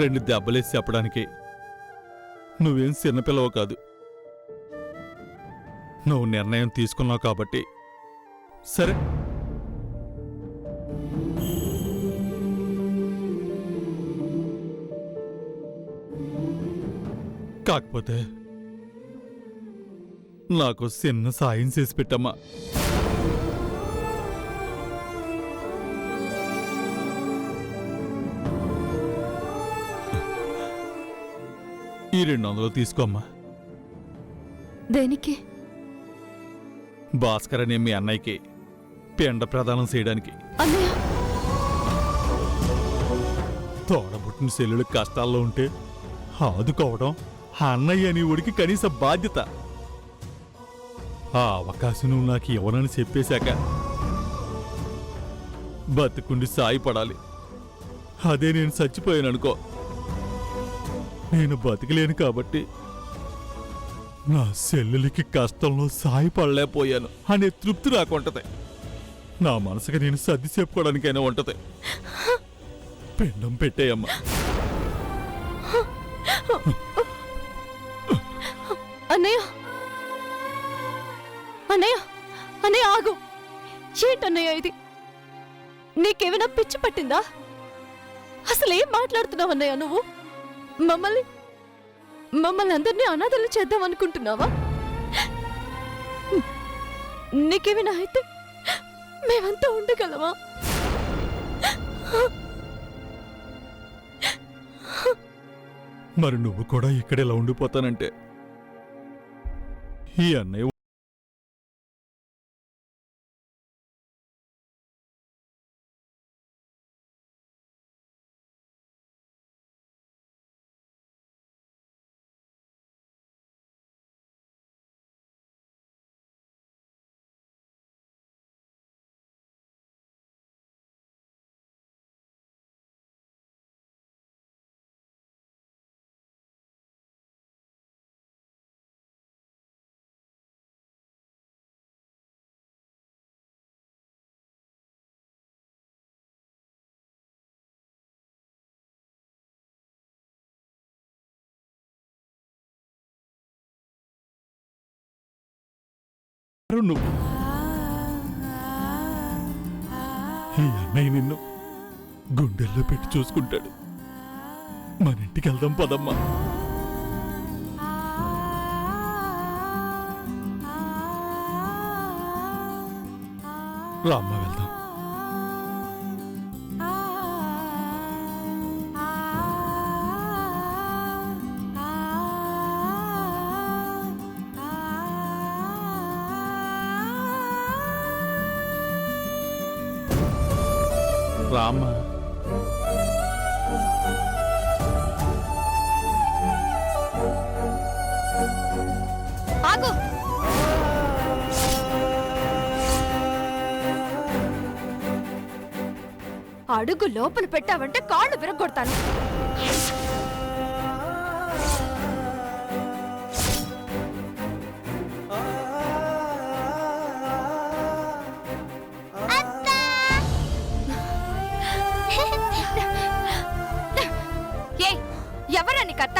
2 దెబ్బలేసి చెప్పడానికి నువ్వేం చిన్నపిల్లవు కాదు. నువ్వు నిర్ణయం తీసుకున్నావు కాబట్టి సరే. కాకపోతే నాకు చిన్న సాయం చేసి పెట్టమ్మా. ఈ 200 తీసుకోమ్మా. దేనికి? భాస్కర్ అనే మీ అన్నయ్యకి పిండ ప్రదానం చేయడానికి. అన్నయ్య, తోడబుట్టిన సెల్లులు కష్టాల్లో ఉంటే ఆదుకోవడం అన్నయ్య అని ఊడికి కనీస బాధ్యత. ఆ అవకాశం నువ్వు నాకు ఇవ్వనని చెప్పేశాక బతుకుండి సాయపడాలి. అదే నేను చచ్చిపోయాననుకో, నేను బతికలేను కాబట్టి నా సెల్లులకి కష్టంలో సాయపడలేకపోయాను అనే తృప్తి నాకు ఉంటది. నా మనసుకి నేను సర్ది చెప్పుకోవడానికైనా ఉంటది. పిండం పెట్టేయమ్మా. అన్నయ్య, అన్నయ్య, అన్నయ్య ఆగు. ఏంటన్నయ్య ఇది? నీకేమైనా పిచ్చి పట్టిందా? అసలేం మాట్లాడుతున్నావు అన్నయ్య నువ్వు? మమ్మల్ని అందరినీ అనాథలు చేద్దాం అనుకుంటున్నావా? నీకేమైనా అయితే మేమంతా ఉండగలమా? మరి నువ్వు కూడా ఇక్కడెలా ఉండిపోతానంటే ఈ అన్నయ్య నువ్వు ఈ అన్నయ్య నిన్ను గుండెల్లో పెట్టి చూసుకుంటాడు. మన ఇంటికి వెళ్దాం పదమ్మా. రామ్మ వెళ్దాం. రామ్మ. ఆగు. అడుగు లోపల పెట్టావంటే కాళ్ళు విరగొడతాను. ఎవరని కత్త?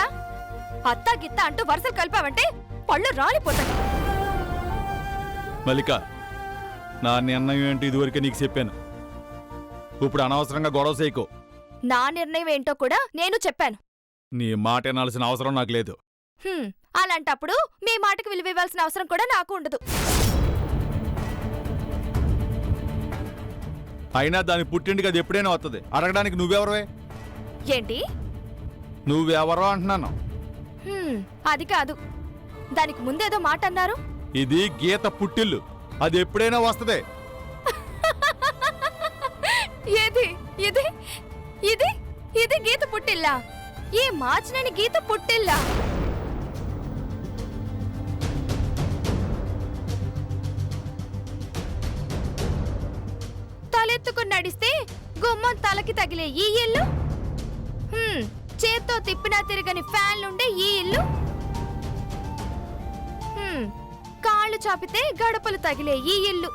అత్తా గిత్త అంటూ వరుసలు కలిపావంటే పళ్ళు రాలిపోతాయి. మల్లిక, నా నిర్ణయం ఏంటి ఇదివరకే నీకు చెప్పాను. ఇప్పుడు అనవసరంగా గొడవ చేయకు. నా నిర్ణయం ఏంటో కూడా నేను చెప్పాను. నీ మాట వినాల్సిన అవసరం నాకు లేదు. అలాంటప్పుడు మీ మాటకు విలువ ఇవ్వాల్సిన అవసరం కూడా నాకు ఉండదు. అయినా దాని పుట్టింటికి అది ఎప్పుడైనా వస్తుంది. అడగడానికి నువ్వెవరవే? ఏంటి? నువ్వెవరో అంటున్నాను. అది కాదు, దానికి ముందేదో మాట అన్నారు. ఇది గీత పుట్టిల్లు, అది ఎప్పుడైనా వస్తుంది. ఏది? ఇది ఇది ఇది గీత పుట్టిల్లా? ఈ మార్చినని గీత పుట్టిల్లా? తలెత్తుకుని నడిస్తే గుమ్మం తలకి తగిలే ఈ ఇల్లు, చేత్తో తిప్పినా తిరగని ఫ్యాన్లుండే ఈ ఇల్లు, కాళ్ళు చాపితే గడపలు తగిలే ఈ ఇల్లు,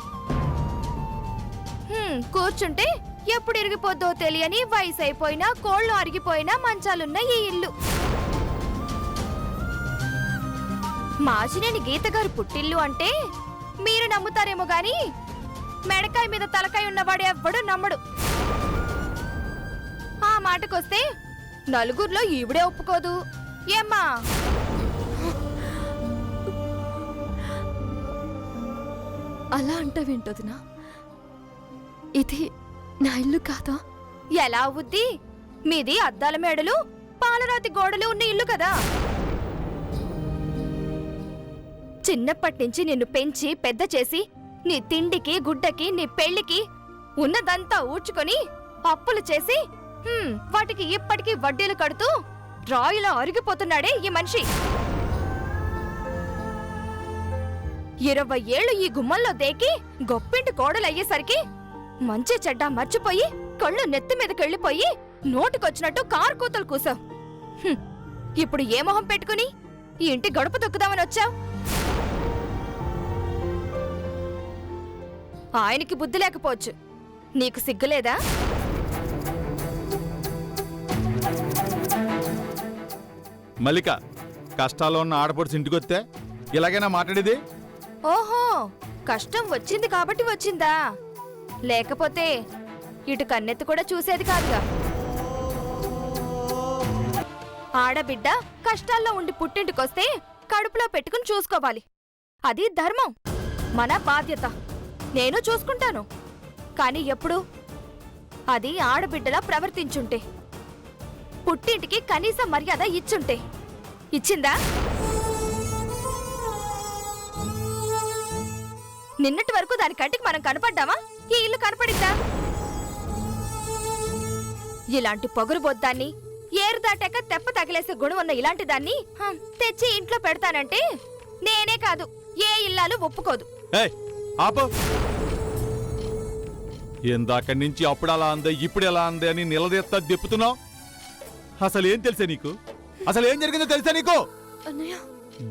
కూర్చుంటే ఎప్పుడు ఇరిగిపోద్దో తెలియని వయసు అయిపోయినా కోళ్ళు అరిగిపోయినా మంచాలున్న ఈ ఇల్లు. మాజినేని గీత గారు పుట్టిల్లు అంటే మీరు నమ్ముతారేమో గాని మెడకాయ మీద తలకాయ ఉన్నవాడు ఎవ్వడు నమ్మడు. ఆ మాటకొస్తే నలుగురిలో ఈవిడే ఒప్పుకోదు. ఏమ్మా? అలా అంటావేంటోదినా? ఇది నా ఇల్లు కాదా? ఎలా అవుద్ది? మీది అద్దాల మేడలు పాలరాతి గోడలు ఉన్న ఇల్లు కదా. చిన్నప్పటి నుంచి నిన్ను పెంచి పెద్ద చేసి నీ తిండికి గుడ్డకి నీ పెళ్లికి ఉన్నదంతా ఊడ్చుకొని అప్పులు చేసి వాటికి ఇప్పటికీ వడ్డీలు కడుతూ రాయిలా అరిగిపోతున్నాడే ఈ మనిషి. 20 ఏళ్ళు ఈ గుమ్మంలో దేకి గొప్పింటి కోడలయ్యేసరికి మంచి చెడ్డ మర్చిపోయి కళ్ళు నెత్తి మీదకెళ్ళిపోయి నోటికొచ్చినట్టు కారు కూతలు కూసావు. ఇప్పుడు ఏ మొహం పెట్టుకుని ఈ ఇంటి గడుపు తొక్కుదామని వచ్చావు? ఆయనకి బుద్ధి లేకపోవచ్చు, నీకు సిగ్గులేదా? మల్లిక, కష్టాల్లో ఉన్న ఆడపడుచు ఇంటికొస్తే ఇలాగైనా మాట్లాడేది? ఓహో, కష్టం వచ్చింది కాబట్టి వచ్చిందా? లేకపోతే ఇటు కన్నెత్తి కూడా చూసేది కాదుగా. ఆడబిడ్డ కష్టాల్లో ఉండి పుట్టింటికొస్తే కడుపులో పెట్టుకుని చూసుకోవాలి. అది ధర్మం, మన బాధ్యత. నేను చూసుకుంటాను. కాని ఎప్పుడు అది ఆడబిడ్డలా ప్రవర్తించుంటే, పుట్టింటికి కనీస మర్యాద ఇచ్చుంటే. ఇచ్చిందా? నిన్నటి వరకు దాని కంటికి మనం కనపడ్డామా? ఈ ఇల్లు కనపడిందా? ఇలాంటి పొగరు బొద్దాన్ని, ఏరు దాటాక తెప్ప తగిలేసే గుణం ఉన్న ఇలాంటి దాన్ని తెచ్చి ఇంట్లో పెడతానంటే నేనే కాదు, ఏ ఇల్లాలు ఒప్పుకోదు. ఎందాకడి నుంచి అప్పుడు అలా అందే ఇప్పుడు ఎలా అందే అని నిలదీస్తా దెప్పుతున్నావు. అసలేం తెలుసా నీకు? అసలేం జరిగిందో తెలుసా నీకు?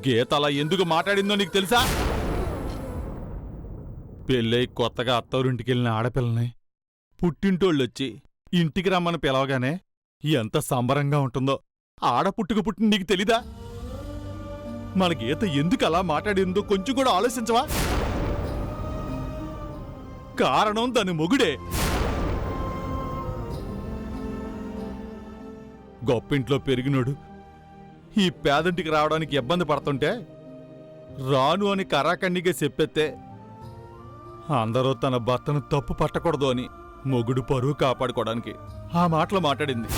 గీత అలా ఎందుకు మాట్లాడిందో నీకు తెలుసా? పెళ్ళై కొత్తగా అత్తవారింటికెళ్ళిన ఆడపిల్లని పుట్టింటోళ్ళొచ్చి ఇంటికి రమ్మని పిలవగానే ఎంత సంబరంగా ఉంటుందో ఆడపుట్టుకు పుట్టిన నీకు తెలీదా? మన గీత ఎందుకు అలా మాట్లాడిందో కొంచెం కూడా ఆలోచించవా? కారణం దాని మొగుడే. గొప్పింట్లో పెరిగినోడు ఈ పేదంటికి రావడానికి ఇబ్బంది పడుతుంటే రాను అని కరాకండిగా చెప్పెత్తే అందరూ తన భర్తను తప్పు పట్టకూడదు అని మొగుడు పరువు కాపాడుకోవడానికి ఆ మాటలు మాట్లాడింది.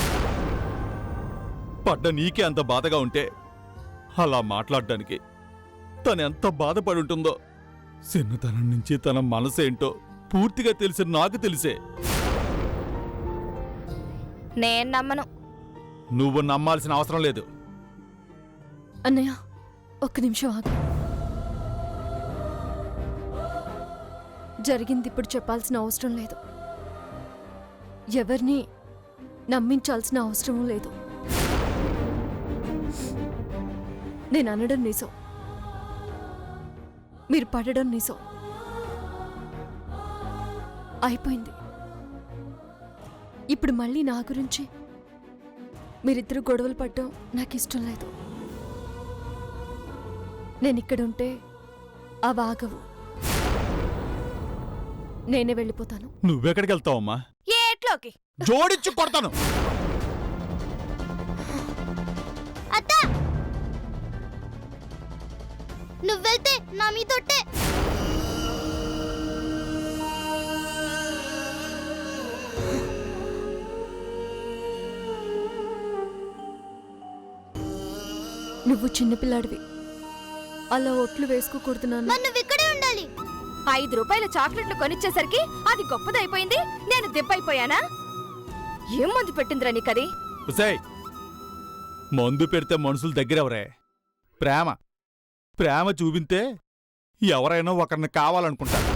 పడ్డ నీకే అంత బాధగా ఉంటే అలా మాట్లాడడానికి తనెంత బాధపడి ఉంటుందో చిన్నతనం నుంచి తన మనసేంటో పూర్తిగా తెలిసి నాకు తెలిసే. నేను నమ్మను. నువ్వు నమ్మాల్సిన అవసరం లేదు. అన్నయ్య, ఒక్క నిమిషం ఆగు. జరిగింది ఇప్పుడు చెప్పాల్సిన అవసరం లేదు. ఎవరిని నమ్మించాల్సిన అవసరం లేదు. నేను అనడం నిజం, మీరు పడడం నిజం. అయిపోయింది. ఇప్పుడు మళ్ళీ నా గురించి మీరిద్దరు గొడవలు పడడం నాకు ఇష్టం లేదు. నేనిక్కడుంటే అవి ఆగవు. నేనే వెళ్ళిపోతాను. నువ్వెక్కడికి వెళ్తావమ్మా? ఏట్లోకి జోడించి కొడతాను. అత్తా, నువ్వెళ్తే నా మీతోటే. నువ్వు చిన్నపిల్లాడివి, అలా ఒట్లు వేసుకోకూడదున్నాను. నువ్వు ఇక్కడే ఉండాలి. 5 రూపాయల చాక్లెట్లు కొనిచ్చేసరికి అది గొప్పదైపోయింది, నేను దెబ్బైపోయానా? ఏం మందు పెట్టిందిరా నీకది? ఉసేయ్, మందు పెడితే మనుషులు దగ్గరెవరే? ప్రేమ. ప్రేమ చూపింతే ఎవరైనా ఒకరిని కావాలనుకుంటారు.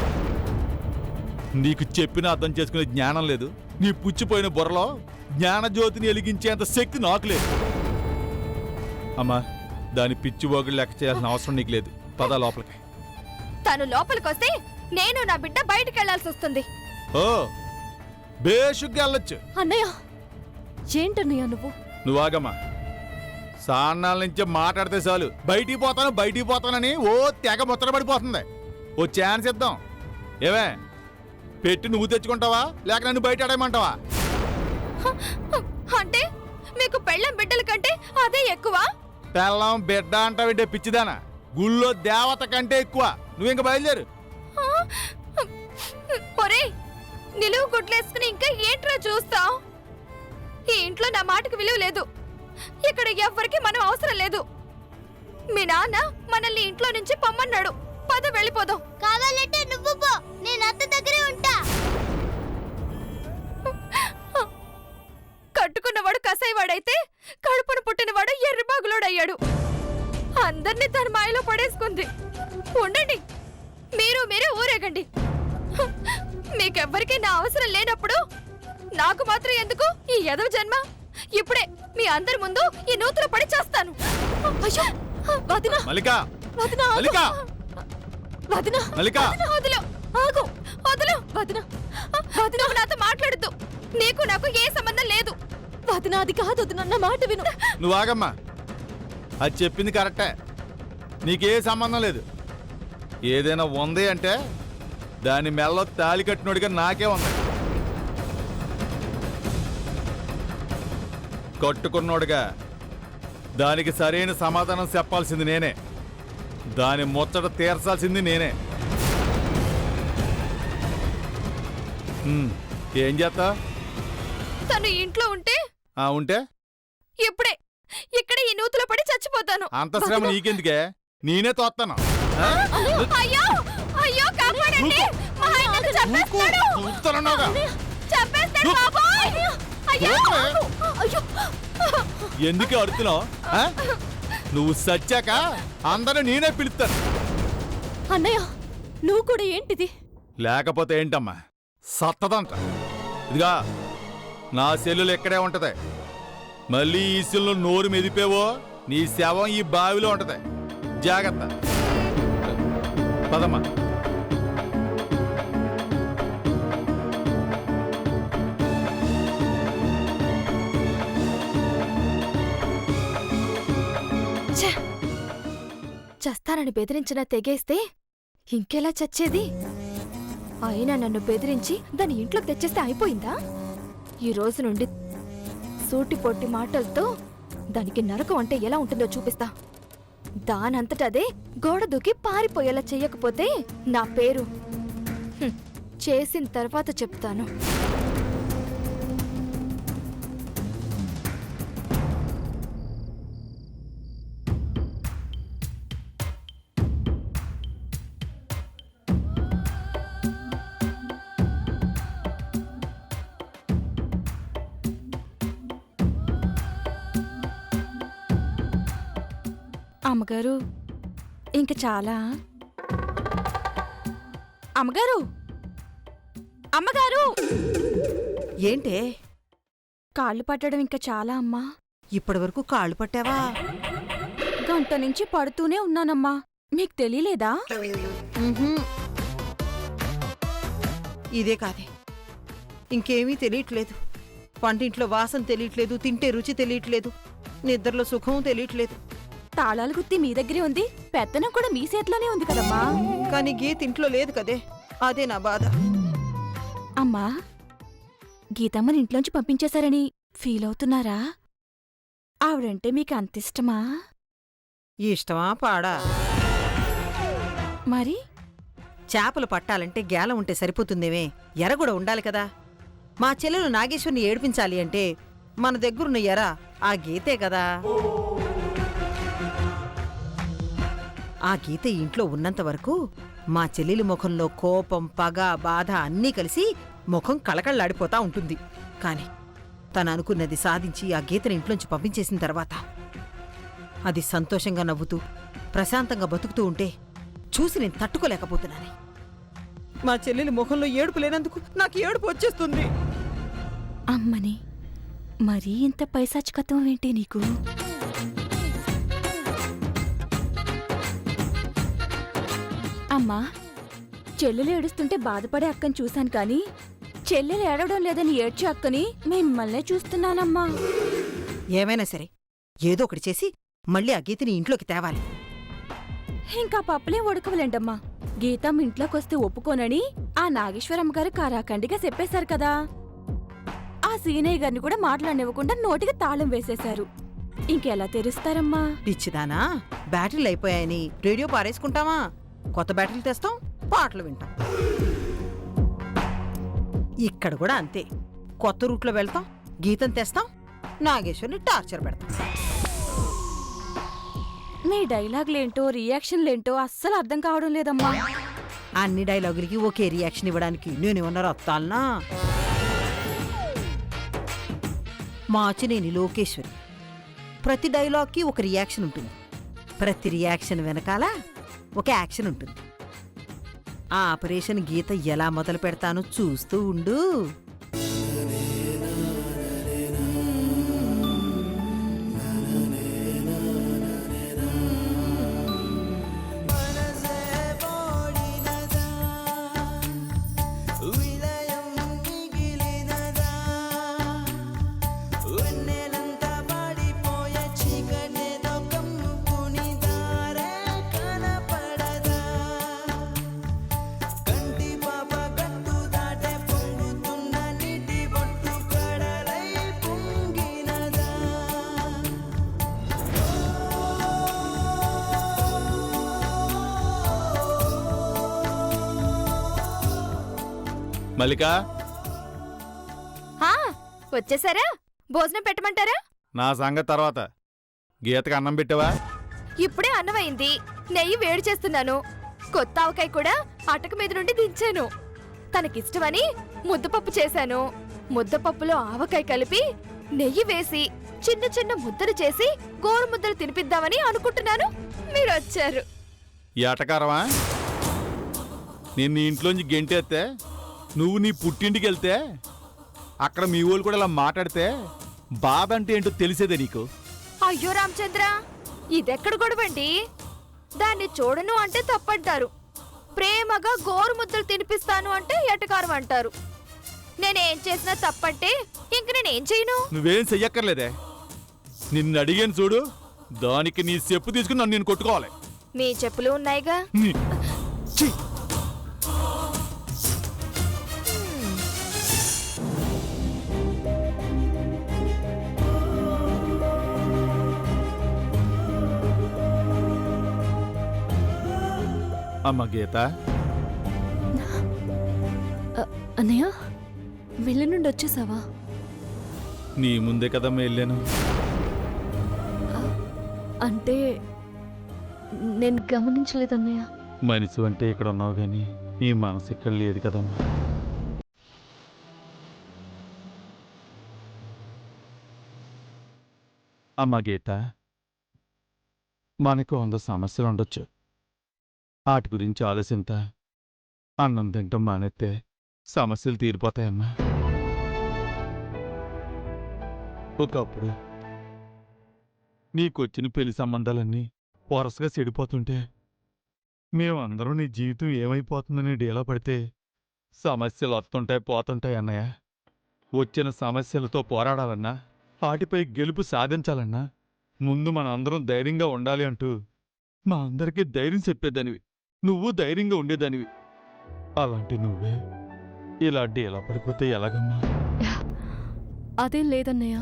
నీకు చెప్పినా అర్థం చేసుకునే జ్ఞానం లేదు. నీ పుచ్చిపోయిన బుర్రలో జ్ఞానజ్యోతిని వెలిగించేంత శక్తి నాకు లేదు. అమ్మా, దాని పిచ్చి ఓగులు లెక్క చేయాల్సిన అవసరం నీకు లేదు. పద లోపలికి. తను లోపలికొస్తే నేను నా బిడ్డ బయటికెళ్లాల్సి వస్తుంది. ఓ, బేషుగ్గా వెళ్ళొచ్చు. అన్నయ్య ఏంటన్నయ్య నువ్వు? నువ్వు ఆగమ్మా. సాన్నాల నుంచి మాట్లాడితే చాలు బయటికి పోతానని ఓ తెగ ముచ్చటపడిపోతుంది. ఓ ఛాన్స్ ఇద్దాం. ఏమే పెట్టి నువ్వు తెచ్చుకుంటావా లేక నన్ను బయట ఆడేయమంటావా? అంటే మీకు పెళ్ళం బిడ్డల కంటే అదే ఎక్కువ? పెళ్ళం బిడ్డ అంటావింటే పిచ్చిదానా? గుళ్ళో దేవత కంటే ఎక్కువ. నువ్వు ఇంక బయలుదేరు. ఒరే నిలువు గుడ్లేసుకుని ఇంకా ఏంట్రా చూస్తావు? ఈ ఇంట్లో నా మాటకు విలువ లేదు. ఇక్కడ ఎవ్వరికి మనం అవసరం లేదు. మీ నాన్న మనల్ని ఇంట్లో నుంచి పొమ్మన్నాడు. పద వెళ్ళిపోదాం. కావాలంటే నువ్వు పో, నేను అత్త దగ్గరే ఉంటా. కట్టుకున్నవాడు కసాయివాడైతే కడుపును పుట్టినవాడు ఎర్రబాగులోడయ్యాడు. అందర్నీ తన మాయలో పడేసుకుంది. ఉండండి, మీరు ఊరేగండి. మీకెవ్వరికీ నా అవసరం లేనప్పుడు నాకు మాత్రం ఎందుకు ఈ ఎదవ జన్మ? ఇప్పుడే మీ అందరి ముందు ఈ నూతులు పడి చేస్తాను. అయ్యో వదినా, మల్లిక, వదినా, మల్లిక, వదినా, మల్లిక. వదినా, వదిలు, ఆగు, వదిలు, వదినా, వదినా, నువ్వు నాతో మాట్లాడుతూ. నీకు నాకు ఏ సంబంధం లేదు. వదినా అది కాదు, వదినా నా మాట విను. నువ్వు ఆగమ్మా. అది చెప్పింది కరెక్టే. నీకే సంబంధం లేదు. ఏదైనా ఉంది అంటే దాని మెల్లో తాళి కట్టినోడిగా నాకే ఉంది. కట్టుకున్నోడుగా దానికి సరైన సమాధానం చెప్పాల్సింది నేనే. దాని ముచ్చట తీర్చాల్సింది నేనే. ఏం చేస్తా? తను ఇంట్లో ఉంటే ఉంటే ఇప్పుడే ఇక్కడ ఈ నూతులో పడి చచ్చిపోతాను. అంత శ్రమ నీకెందుకే? నేనే తోస్తాను. అయ్యో అయ్యో కాపాడండి. మా ఆయనను చంపేస్తాడు. చూస్తున్నావుగా? చంపేస్తాడు బాబోయ్. అయ్యో అయ్యో ఎందుకు అడుగుతున్నావు? నువ్వు సచ్చాక అందరూ నేనే పిలుస్తాను. అన్నయ్య నువ్వు కూడా ఏంటిది? లేకపోతే ఏంటమ్మా, సత్తదంట. ఇదిగా నా సెల్లులు ఇక్కడే ఉంటది. మళ్ళీ ఈ సెల్లు నోరు మెదిపేవో నీ శవం ఈ బావిలో ఉంటది. జాగ్రత్త. పదమ్మా. చస్తానని బెదిరించినా తెగేస్తే ఇంకెలా చచ్చేది? అయినా నన్ను బెదిరించి దాని ఇంట్లోకి తెచ్చేస్తే అయిపోయిందా? ఈ రోజు నుండి సూటిపోటి మాటలతో దానికి నరకం అంటే ఎలా ఉంటుందో చూపిస్తా. దానంతటదే గోడ దూకి పారిపోయేలా చెయ్యకపోతే నా పేరు చేసిన తర్వాత చెప్తాను. అమ్మగారు ఇంక చాలా. అమ్మగారు, అమ్మగారు, ఏంటే కాళ్ళు పట్టడం ఇంకా చాలా అమ్మా. ఇప్పటి వరకు కాళ్ళు పట్టావా? గంట నుంచి పడుతూనే ఉన్నానమ్మా. మీకు తెలియలేదా? ఇదే కాదే, ఇంకేమీ తెలియట్లేదు. వంటింట్లో వాసన తెలియట్లేదు, తింటే రుచి తెలియట్లేదు, నిద్రలో సుఖం తెలియట్లేదు. తాళాలు గుత్తి మీ దగ్గరే ఉంది, పెత్తనం కూడా మీ చేతిలోనే ఉంది కదమ్మా. కానీ గీత ఇంట్లో లేదు కదే, అదే నా బాధ. అమ్మా, గీతమ్మని ఇంట్లోంచి పంపించేశారని ఫీల్ అవుతున్నారా? ఆవిడంటే మీకు అంత ఇష్టమా? ఇష్టమా పాడా? మరి చేపలు పట్టాలంటే గేలం ఉంటే సరిపోతుందేమే, ఎర కూడా ఉండాలి కదా. మా చెల్లెలు నాగేశ్వరిని ఏడిపించాలి అంటే మన దగ్గరున్న ఎర ఆ గీతే కదా. ఆ గీత ఇంట్లో ఉన్నంత వరకు మా చెల్లెలి ముఖంలో కోపం, పగ, బాధ అన్నీ కలిసి ముఖం కళకళలాడిపోతా ఉంటుంది. కాని తను అనుకున్నది సాధించి ఆ గీతని ఇంట్లోంచి పంపించేసిన తర్వాత అది సంతోషంగా నవ్వుతూ ప్రశాంతంగా బతుకుతూ ఉంటే చూసి నేను తట్టుకోలేకపోతున్నాను. మా చెల్లెలి ముఖంలో ఏడుపు లేనందుకు నాకు ఏడుపు వచ్చేస్తుంది. అమ్మని మరీ ఇంత పైశాచికత్వం ఏంటి నీకు? అమ్మా, చెల్లెలు ఏడుస్తుంటే బాధపడే అక్కని చూశాను కానీ చెల్లెలు ఏడవడం లేదని ఏడ్చి అక్కని మిమ్మల్నే చూస్తున్నానమ్మా. ఏమైనా సరే ఏదో ఒకటి చేసి మళ్ళీ ఆ గీతని ఇంట్లోకి తేవాలి. ఇంకా పప్పులే ఉడకవలేంటమ్మా. గీతం ఇంట్లోకొస్తే ఒప్పుకోనని ఆ నాగేశ్వరమ్మ గారు కారాఖండిగా చెప్పేశారు కదా. ఆ సీనయ్య గారిని కూడా మాట్లాడనివ్వకుండా నోటికి తాళం వేసేశారు. ఇంకెలా తెరుస్తారమ్మా? పిచ్చిదానా, బ్యాటరీలు అయిపోయాయని రేడియో పారేసుకుంటావా? కొత్త బ్యాటరీలు తెస్తాం, పాటలు వింటాం. ఇక్కడ కూడా అంతే. కొత్త రూట్లో వెళ్తాం, గీతం తెస్తాం, నాగేశ్వర్ని టార్చర్ పెడతాం. మీ డైలాగులేంటో రియాక్షన్లేంటో అస్సలు అర్థం కావడం లేదమ్మా. అన్ని డైలాగులకి ఒకే రియాక్షన్ ఇవ్వడానికి నేనేమన్నా రత్తాలనా? మాచినేని లోకేశ్వరి. ప్రతి డైలాగ్కి ఒక రియాక్షన్ ఉంటుంది. ప్రతి రియాక్షన్ వెనకాల ఒక యాక్షన్ ఉంటుంది. ఆ ఆపరేషన్ గీత ఎలా మొదలు పెడతానో చూస్తూ ఉండు. మల్లికా, ఆ, వచ్చేసారా? భోజనం పెట్టమంటారా? నా సంగతి తర్వాత. గీతకి అన్నం పెట్టావా? ఇప్పుడే అన్నమైంది. నెయ్యి వేడి చేస్తున్నాను. కొత్త ఆవకాయ కూడా అటక మీద నుండి దించాను. తనకిష్టమని ముద్దపప్పు చేశాను. ముద్దపప్పులో ఆవకాయ కలిపి నెయ్యి వేసి చిన్న చిన్న ముద్దలు చేసి గోరు ముద్దలు తినిపిద్దామని అనుకుంటున్నాను. మీరు వచ్చారు. ఈ ఆటకారమా? నేను నీ ఇంట్లోంచి గెంటేస్తే నువ్వు నీ పుట్టింటికి వెళ్తే అక్కడ మీ వాళ్ళు కూడా ఇలా మాట్లాడితే బాధ అంటే ఏంటో తెలిసేదే నీకు. అయ్యో రామచంద్ర, ఇదెక్కడ గొడవండి? దాన్ని చూడను అంటే తప్పంటారు. ప్రేమగా గోరు ముద్దలు తినిపిస్తాను అంటే ఎటకారం అంటారు. నేనేం చేసినా తప్పంటే ఇంక నేనేం చేయను? నువ్వేం చెయ్యక్కర్లేదే. నిన్ను అడిగాను చూడు, దానికి నీ చెప్పు తీసుకుని నన్ను నేను కొట్టుకోవాలి. మీ చెప్పులు ఉన్నాయిగా. ఛీ! అమ్మ గీత, అన్నయ్య వెళ్ళి నుండి వచ్చేసావా? నీ ముందే కదమ్మా వెళ్ళాను. అంటే నేను గమనించలేదన్నయ్య. మనిషి అంటే ఇక్కడ ఉన్నావు కానీ నీ మనసు ఇక్కడ లేదు కదమ్మా. అమ్మ గీత, మనకు 100 సమస్యలు ఉండొచ్చు. వాటి గురించి ఆలోచింత అన్నం తింటాం మానేస్తే సమస్యలు తీరిపోతాయమ్మా. ఒకప్పుడు నీకొచ్చిన పెళ్లి సంబంధాలన్నీ వరసగా చెడిపోతుంటే మేమందరం నీ జీవితం ఏమైపోతుందని డీలా పడితే సమస్యలు వస్తుంటాయి పోతుంటాయి అన్నయ్య. వచ్చిన సమస్యలతో పోరాడాలన్నా వాటిపై గెలుపు సాధించాలన్నా ముందు మన అందరం ధైర్యంగా ఉండాలి అంటూ మా అందరికీ ధైర్యం చెప్పేదానివి. నువ్వు ధైర్యంగా ఉండేదానివి. అలాంటి నువ్వే ఇలాంటి ఎలా పడిపోతే ఎలాగమ్మా? అదేం లేదన్నయ్య.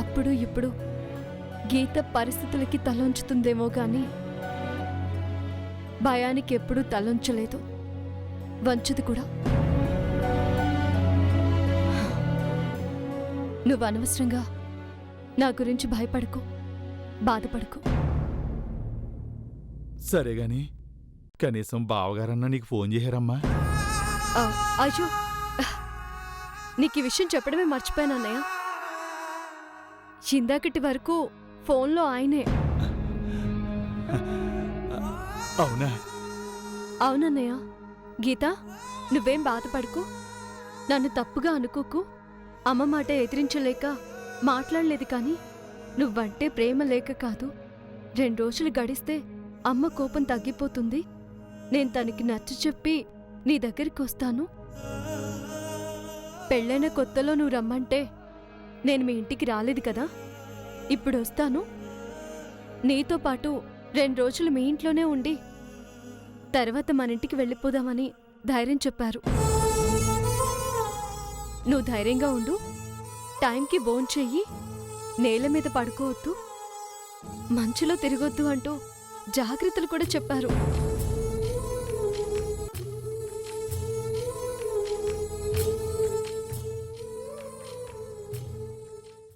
అప్పుడు ఇప్పుడు గీత పరిస్థితులకి తలొంచుతుందేమో కానీ భయానికి ఎప్పుడూ తలొంచలేదు, వంచదు కూడా. నువ్వు అనవసరంగా నా గురించి భయపడకు, బాధపడకు. సరే గాని కనీసం బావగారన్నా నీకు ఫోన్ చేశారమ్మా? అయ్యో, నీకు ఈ విషయం చెప్పడమే మర్చిపోయాను అన్నయ్య. ఇందాకటి వరకు ఫోన్లో ఆయనే. అవునా? అవునన్నయ్య. గీత, నువ్వేం బాధపడకు, నన్ను తప్పుగా అనుకోకు. అమ్మ మాట ఎదిరించలేక మాట్లాడలేదు కానీ నువ్వంటే ప్రేమ లేక కాదు. 2 రోజులు గడిస్తే అమ్మ కోపం తగ్గిపోతుంది. నేను తనకి నచ్చ చెప్పి నీ దగ్గరికి వస్తాను. పెళ్ళైన కొత్తలో నువ్వు రమ్మంటే నేను మీ ఇంటికి రాలేదు కదా. ఇప్పుడు వస్తాను. నీతో పాటు 2 రోజులు మీ ఇంట్లోనే ఉండి తర్వాత మన ఇంటికి వెళ్ళిపోదామని ధైర్యం చెప్పారు. నువ్వు ధైర్యంగా ఉండు. టైంకి భోంచెయ్యి, నేల మీద పడుకోవద్దు, మంచులో తిరగొద్దు అంటూ జాగ్రత్తలు కూడా చెప్పారు.